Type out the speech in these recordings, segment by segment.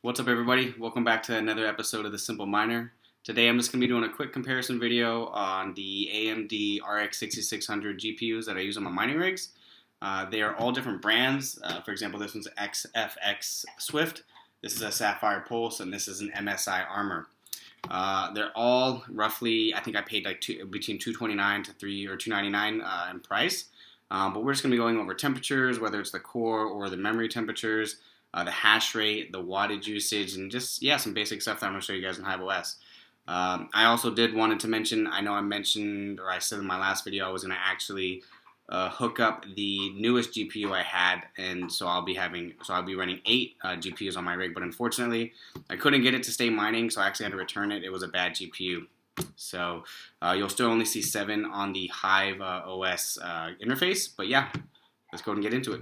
What's up, everybody? Welcome back to another episode of The Simple Miner. Today I'm just going to be doing a quick comparison video on the AMD RX 6600 GPUs that I use on my mining rigs. They are all different brands. For example, this one's XFX Swift, this is a Sapphire Pulse, and this is an MSI Armor. They're all roughly, I think I paid like between $229 to $299 in price. But we're just going to be going over temperatures, whether it's the core or the memory temperatures, the hash rate, the wattage usage, and just, some basic stuff that I'm going to show you guys in HiveOS. I also wanted to mention, I know I said in my last video I was going to actually hook up the newest GPU I had, and so I'll be running 8 GPUs on my rig, but unfortunately I couldn't get it to stay mining, so I actually had to return it. It was a bad GPU. So you'll still only see 7 on the Hive OS interface, but yeah, let's go and get into it.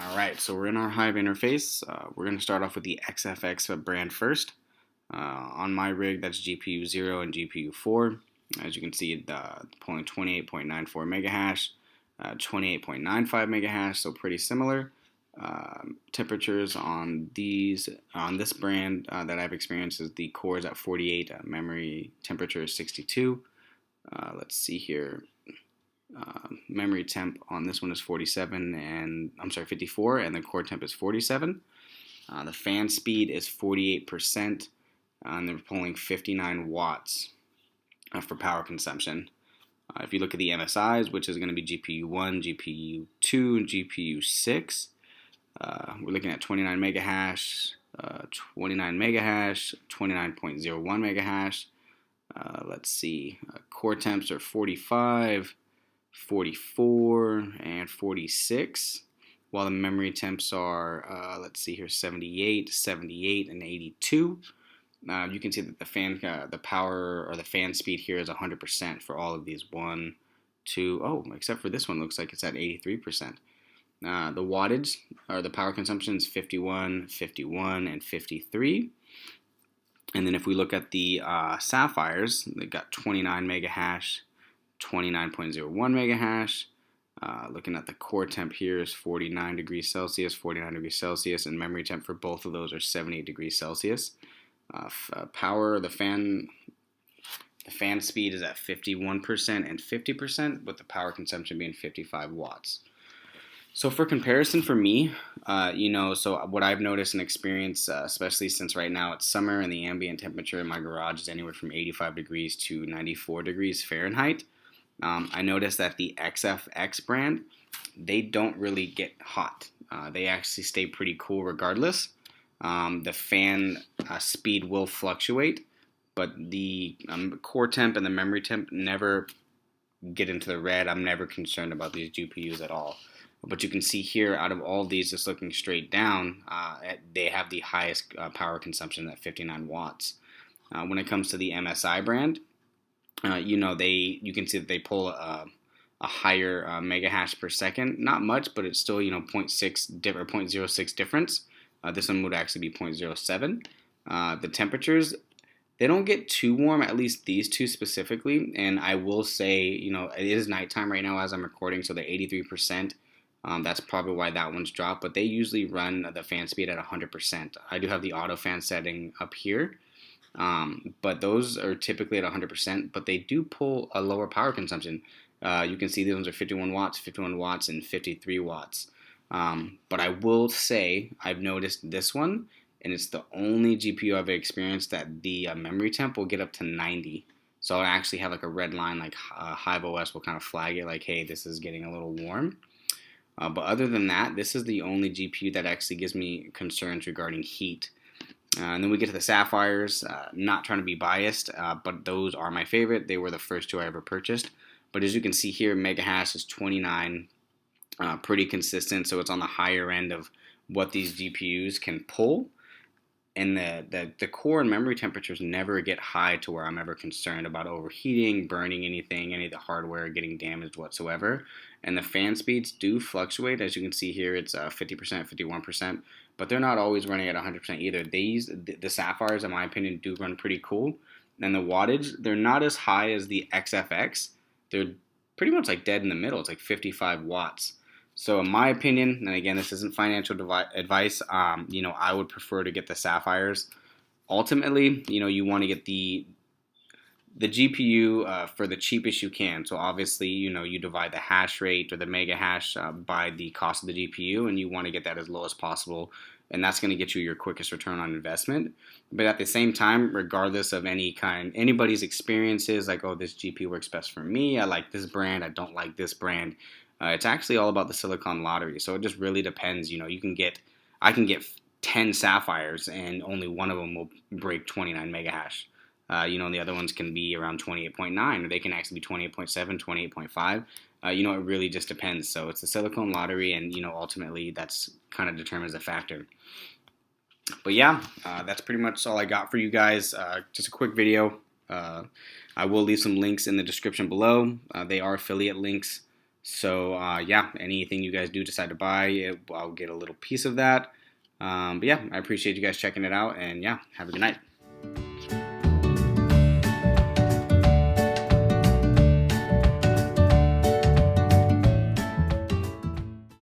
Alright, so we're in our Hive interface. We're going to start off with the XFX brand first. On my rig, that's GPU 0 and GPU 4. As you can see, pulling 28.94 megahash, 28.95 megahash, so pretty similar. Temperatures on this brand that I've experienced is the core is at 48, memory temperature is 62. Let's see here. Memory temp on this one is 54, and the core temp is 47. The fan speed is 48%, and they're pulling 59 watts. For power consumption. If you look at the MSIs, which is going to be GPU 1, GPU 2, and GPU 6, we're looking at 29 megahash, 29.01 megahash. Let's see, core temps are 45, 44, and 46, while the memory temps are, 78, 78, and 82. You can see that the power or the fan speed here is 100% for all of these. Except for this one, looks like it's at 83%. The wattage or the power consumption is 51, 51, and 53. And then if we look at the Sapphires, they got 29 megahash, 29.01 megahash. Looking at the core temp here is 49 degrees Celsius, 49 degrees Celsius, and memory temp for both of those are 78 degrees Celsius. Power, the fan speed is at 51% and 50%, with the power consumption being 55 watts. So for comparison for me, so what I've noticed and experienced, especially since right now it's summer and the ambient temperature in my garage is anywhere from 85 degrees to 94 degrees Fahrenheit, I noticed that the XFX brand, they don't really get hot. They actually stay pretty cool regardless. The fan speed will fluctuate, but the core temp and the memory temp never get into the red. I'm never concerned about these GPUs at all. But you can see here, out of all these, just looking straight down, they have the highest power consumption at 59 watts. When it comes to the MSI brand, you can see that they pull a higher megahash per second. Not much, but it's still 0.06 difference. This one would actually be 0.07. The temperatures, they don't get too warm, at least these two specifically. And I will say, it is nighttime right now as I'm recording, so they're 83%. That's probably why that one's dropped. But they usually run the fan speed at 100%. I do have the auto fan setting up here. But those are typically at 100%, but they do pull a lower power consumption. You can see these ones are 51 watts, and 53 watts. But I will say I've noticed this one, and it's the only GPU I've experienced that the memory temp will get up to 90. So I'll actually have like a red line, like HiveOS will kind of flag it like, hey, this is getting a little warm. But other than that, this is the only GPU that actually gives me concerns regarding heat. And then we get to the Sapphires. Not trying to be biased, but those are my favorite. They were the first 2 I ever purchased. But as you can see here, megahash is 29. Pretty consistent, so it's on the higher end of what these GPUs can pull. And the core and memory temperatures never get high to where I'm ever concerned about overheating, burning anything, any of the hardware getting damaged whatsoever. And the fan speeds do fluctuate. As you can see here, it's 50%, 51%. but they're not always running at 100% either. The Sapphires, in my opinion, do run pretty cool. And the wattage, they're not as high as the XFX. They're pretty much like dead in the middle. It's like 55 watts. So in my opinion, and again, this isn't financial advice, I would prefer to get the Sapphires. Ultimately, you want to get the GPU for the cheapest you can. So obviously, you divide the hash rate or the mega hash by the cost of the GPU, and you want to get that as low as possible. And that's going to get you your quickest return on investment. But at the same time, regardless of anybody's experiences, like, oh, this GPU works best for me, I like this brand, I don't like this brand. It's actually all about the silicon lottery. So it just really depends. I can get 10 Sapphires, and only one of them will break 29 mega hash. The other ones can be around 28.9, or they can actually be 28.7, 28.5. It really just depends. So it's the silicon lottery, and, ultimately that's kind of determines the factor. But yeah, that's pretty much all I got for you guys. Just a quick video. I will leave some links in the description below. They are affiliate links. So yeah, anything you guys do decide to buy, I'll get a little piece of that. But yeah, I appreciate you guys checking it out, and yeah, have a good night.